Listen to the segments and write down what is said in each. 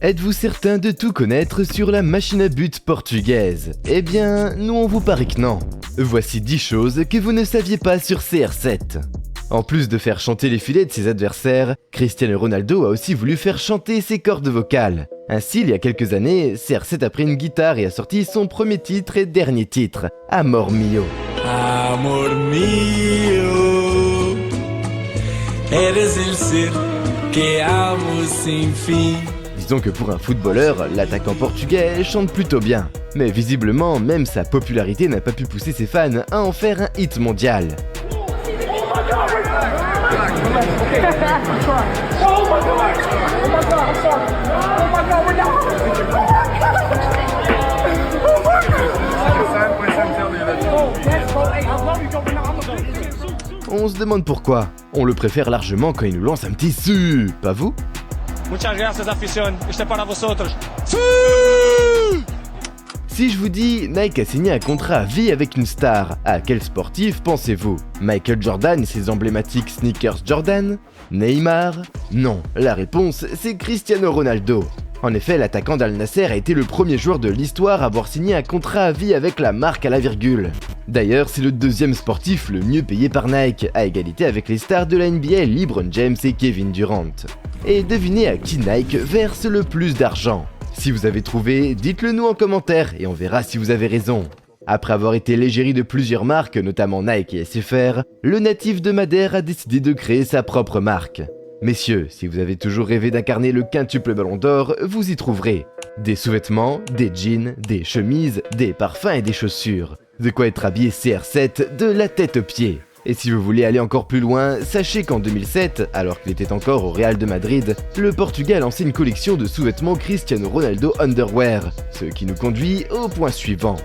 Êtes-vous certain de tout connaître sur la machine à but portugaise? Eh bien, nous on vous paraît que non. Voici 10 choses que vous ne saviez pas sur CR7. En plus de faire chanter les filets de ses adversaires, Cristiano Ronaldo a aussi voulu faire chanter ses cordes vocales. Ainsi, il y a quelques années, CR7 a pris une guitare et a sorti son premier titre et dernier titre, Amor Mio. Amor mio, eres el ser que amo sin fin. Disons que pour un footballeur, l'attaquant portugais chante plutôt bien. Mais visiblement, même sa popularité n'a pas pu pousser ses fans à en faire un hit mondial. On se demande pourquoi. On le préfère largement quand il nous lance un petit su, pas vous? Muchas gracias, afición. Este es para vosotros. Si je vous dis Nike a signé un contrat à vie avec une star, à quel sportif pensez-vous? Michael Jordan et ses emblématiques sneakers Jordan? Neymar? Non, la réponse c'est Cristiano Ronaldo. En effet, l'attaquant d'Al Nasser a été le premier joueur de l'histoire à avoir signé un contrat à vie avec la marque à la virgule. D'ailleurs, c'est le deuxième sportif le mieux payé par Nike, à égalité avec les stars de la NBA LeBron James et Kevin Durant. Et devinez à qui Nike verse le plus d'argent. Si vous avez trouvé, dites-le nous en commentaire et on verra si vous avez raison. Après avoir été l'égérie de plusieurs marques, notamment Nike et SFR, le natif de Madère a décidé de créer sa propre marque. Messieurs, si vous avez toujours rêvé d'incarner le quintuple ballon d'or, vous y trouverez des sous-vêtements, des jeans, des chemises, des parfums et des chaussures. De quoi être habillé CR7 de la tête aux pieds. Et si vous voulez aller encore plus loin, sachez qu'en 2007, alors qu'il était encore au Real de Madrid, le Portugais a lancé une collection de sous-vêtements Cristiano Ronaldo Underwear, ce qui nous conduit au point suivant.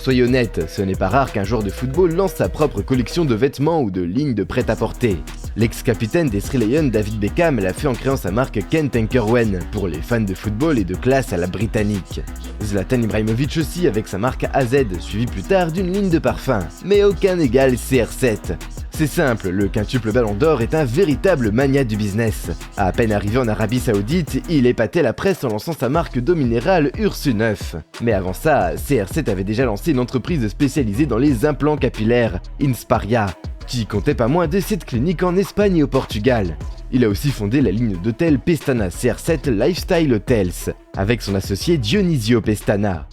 Soyez honnête, ce n'est pas rare qu'un joueur de football lance sa propre collection de vêtements ou de lignes de prêt-à-porter. L'ex-capitaine des Sri Lions David Beckham l'a fait en créant sa marque Kent & Kerwen, pour les fans de football et de classe à la britannique. Zlatan Ibrahimovic aussi avec sa marque AZ, suivie plus tard d'une ligne de parfum, mais aucun n'égale CR7. C'est simple, le quintuple ballon d'or est un véritable mania du business. À peine arrivé en Arabie Saoudite, il épatait la presse en lançant sa marque d'eau minérale Ursu 9. Mais avant ça, CR7 avait déjà lancé une entreprise spécialisée dans les implants capillaires, Insparia, qui comptait pas moins de 7 cliniques en Espagne et au Portugal. Il a aussi fondé la ligne d'hôtels Pestana CR7 Lifestyle Hotels, avec son associé Dionisio Pestana.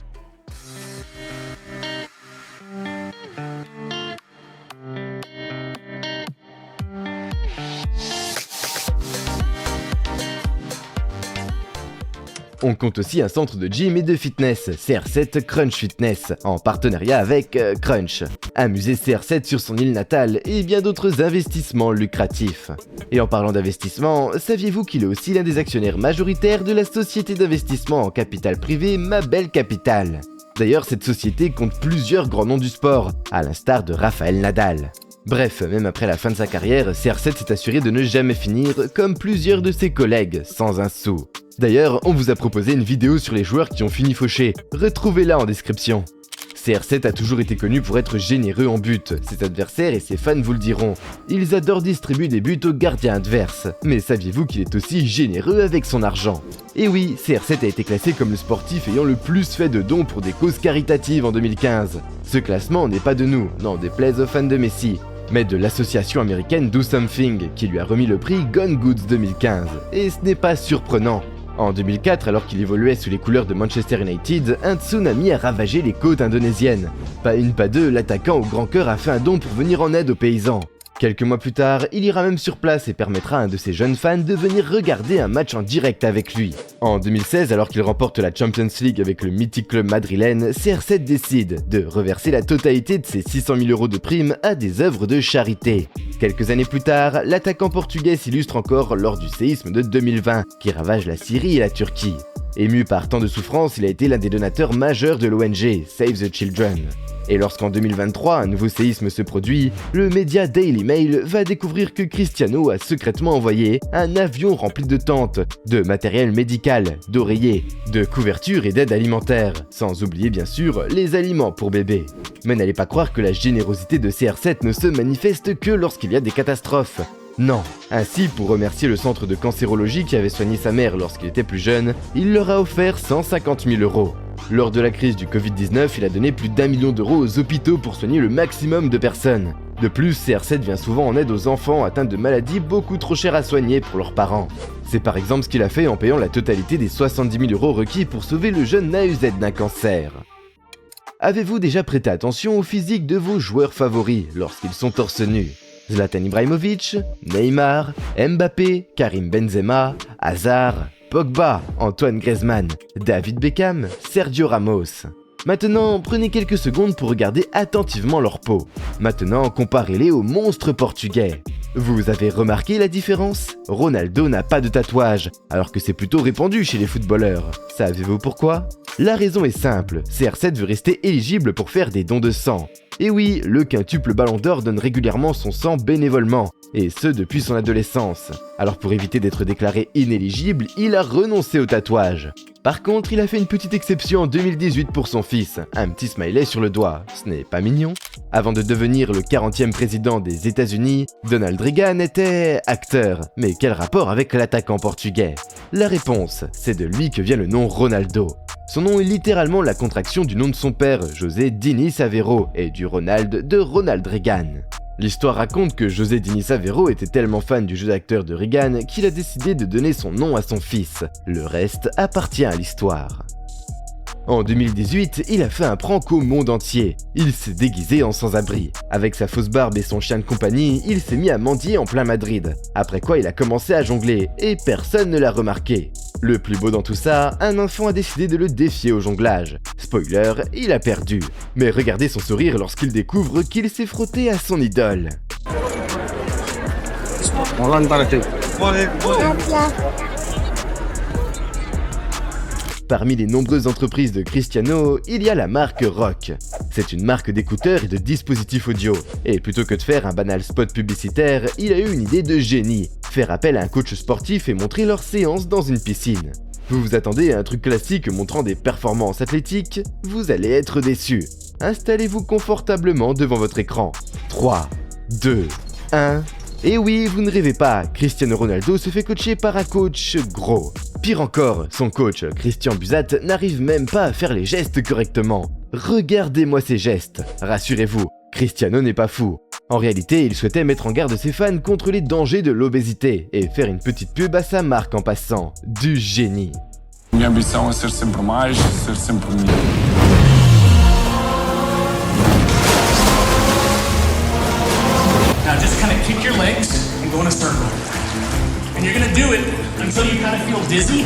On compte aussi un centre de gym et de fitness, CR7 Crunch Fitness, en partenariat avec Crunch, un musée CR7 sur son île natale et bien d'autres investissements lucratifs. Et en parlant d'investissement, saviez-vous qu'il est aussi l'un des actionnaires majoritaires de la société d'investissement en capital privé Ma Belle Capital? D'ailleurs, cette société compte plusieurs grands noms du sport, à l'instar de Rafael Nadal. Bref, même après la fin de sa carrière, CR7 s'est assuré de ne jamais finir, comme plusieurs de ses collègues, sans un sou. D'ailleurs, on vous a proposé une vidéo sur les joueurs qui ont fini fauchés, retrouvez-la en description. CR7 a toujours été connu pour être généreux en but, ses adversaires et ses fans vous le diront. Ils adorent distribuer des buts aux gardiens adverses, mais saviez-vous qu'il est aussi généreux avec son argent? Et oui, CR7 a été classé comme le sportif ayant le plus fait de dons pour des causes caritatives en 2015. Ce classement n'est pas de nous, n'en déplaise aux fans de Messi, mais de l'association américaine Do Something, qui lui a remis le prix Gone Goods 2015. Et ce n'est pas surprenant. En 2004, alors qu'il évoluait sous les couleurs de Manchester United, un tsunami a ravagé les côtes indonésiennes. Pas une, pas deux, l'attaquant au grand cœur a fait un don pour venir en aide aux paysans. Quelques mois plus tard, il ira même sur place et permettra à un de ses jeunes fans de venir regarder un match en direct avec lui. En 2016, alors qu'il remporte la Champions League avec le mythique club madrilène, CR7 décide de reverser la totalité de ses 600 000 € de primes à des œuvres de charité. Quelques années plus tard, l'attaquant portugais s'illustre encore lors du séisme de 2020, qui ravage la Syrie et la Turquie. Ému par tant de souffrance, il a été l'un des donateurs majeurs de l'ONG Save the Children. Et lorsqu'en 2023, un nouveau séisme se produit, le média Daily Mail va découvrir que Cristiano a secrètement envoyé un avion rempli de tentes, de matériel médical, d'oreillers, de couvertures et d'aide alimentaire, sans oublier bien sûr les aliments pour bébés. Mais n'allez pas croire que la générosité de CR7 ne se manifeste que lorsqu'il y a des catastrophes. Non. Ainsi, pour remercier le centre de cancérologie qui avait soigné sa mère lorsqu'il était plus jeune, il leur a offert 150 000 €. Lors de la crise du Covid-19, il a donné plus d'1 million d'euros aux hôpitaux pour soigner le maximum de personnes. De plus, CR7 vient souvent en aide aux enfants atteints de maladies beaucoup trop chères à soigner pour leurs parents. C'est par exemple ce qu'il a fait en payant la totalité des 70 000 € requis pour sauver le jeune Naüzet d'un cancer. Avez-vous déjà prêté attention au physique de vos joueurs favoris lorsqu'ils sont torse nu ? Zlatan Ibrahimovic, Neymar, Mbappé, Karim Benzema, Hazard, Pogba, Antoine Griezmann, David Beckham, Sergio Ramos. Maintenant, prenez quelques secondes pour regarder attentivement leur peau. Maintenant, comparez-les aux monstres portugais. Vous avez remarqué la différence ? Ronaldo n'a pas de tatouage, alors que c'est plutôt répandu chez les footballeurs. Savez-vous pourquoi ? La raison est simple, CR7 veut rester éligible pour faire des dons de sang. Et oui, le quintuple Ballon d'Or donne régulièrement son sang bénévolement, et ce depuis son adolescence. Alors pour éviter d'être déclaré inéligible, il a renoncé au tatouage. Par contre, il a fait une petite exception en 2018 pour son fils, un petit smiley sur le doigt, ce n'est pas mignon ? Avant de devenir le 40e président des États-Unis, Donald Reagan était acteur, mais quel rapport avec l'attaquant portugais ? La réponse, c'est de lui que vient le nom Ronaldo. Son nom est littéralement la contraction du nom de son père, José Diniz Aveiro, et du Ronald de Ronald Reagan. L'histoire raconte que José Diniz Aveiro était tellement fan du jeu d'acteur de Reagan qu'il a décidé de donner son nom à son fils. Le reste appartient à l'histoire. En 2018, il a fait un prank au monde entier. Il s'est déguisé en sans-abri. Avec sa fausse barbe et son chien de compagnie, il s'est mis à mendier en plein Madrid. Après quoi, il a commencé à jongler, et personne ne l'a remarqué. Le plus beau dans tout ça, un enfant a décidé de le défier au jonglage. Spoiler, il a perdu. Mais regardez son sourire lorsqu'il découvre qu'il s'est frotté à son idole. Parmi les nombreuses entreprises de Cristiano, il y a la marque Rock. C'est une marque d'écouteurs et de dispositifs audio. Et plutôt que de faire un banal spot publicitaire, il a eu une idée de génie. Faire appel à un coach sportif et montrer leur séance dans une piscine. Vous vous attendez à un truc classique montrant des performances athlétiques ? Vous allez être déçus. Installez-vous confortablement devant votre écran. 3, 2, 1... Et oui, vous ne rêvez pas, Cristiano Ronaldo se fait coacher par un coach gros. Pire encore, son coach, Christian Buzat, n'arrive même pas à faire les gestes correctement. Regardez-moi ces gestes. Rassurez-vous, Cristiano n'est pas fou. En réalité, il souhaitait mettre en garde ses fans contre les dangers de l'obésité et faire une petite pub à sa marque en passant. Du génie. Minha ambição é ser sempre mais, ser sempre melhor. Now just kind of kick your legs and go in a circle. And you're gonna do it until you kind of feel dizzy.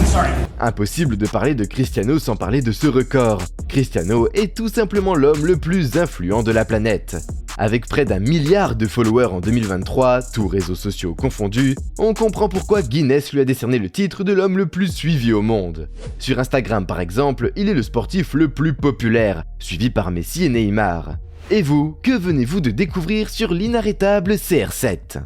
Sorry. Impossible de parler de Cristiano sans parler de ce record. Cristiano est tout simplement l'homme le plus influent de la planète. Avec près d'1 milliard de followers en 2023, tous réseaux sociaux confondus, on comprend pourquoi Guinness lui a décerné le titre de l'homme le plus suivi au monde. Sur Instagram par exemple, il est le sportif le plus populaire, suivi par Messi et Neymar. Et vous, que venez-vous de découvrir sur l'inarrêtable CR7 ?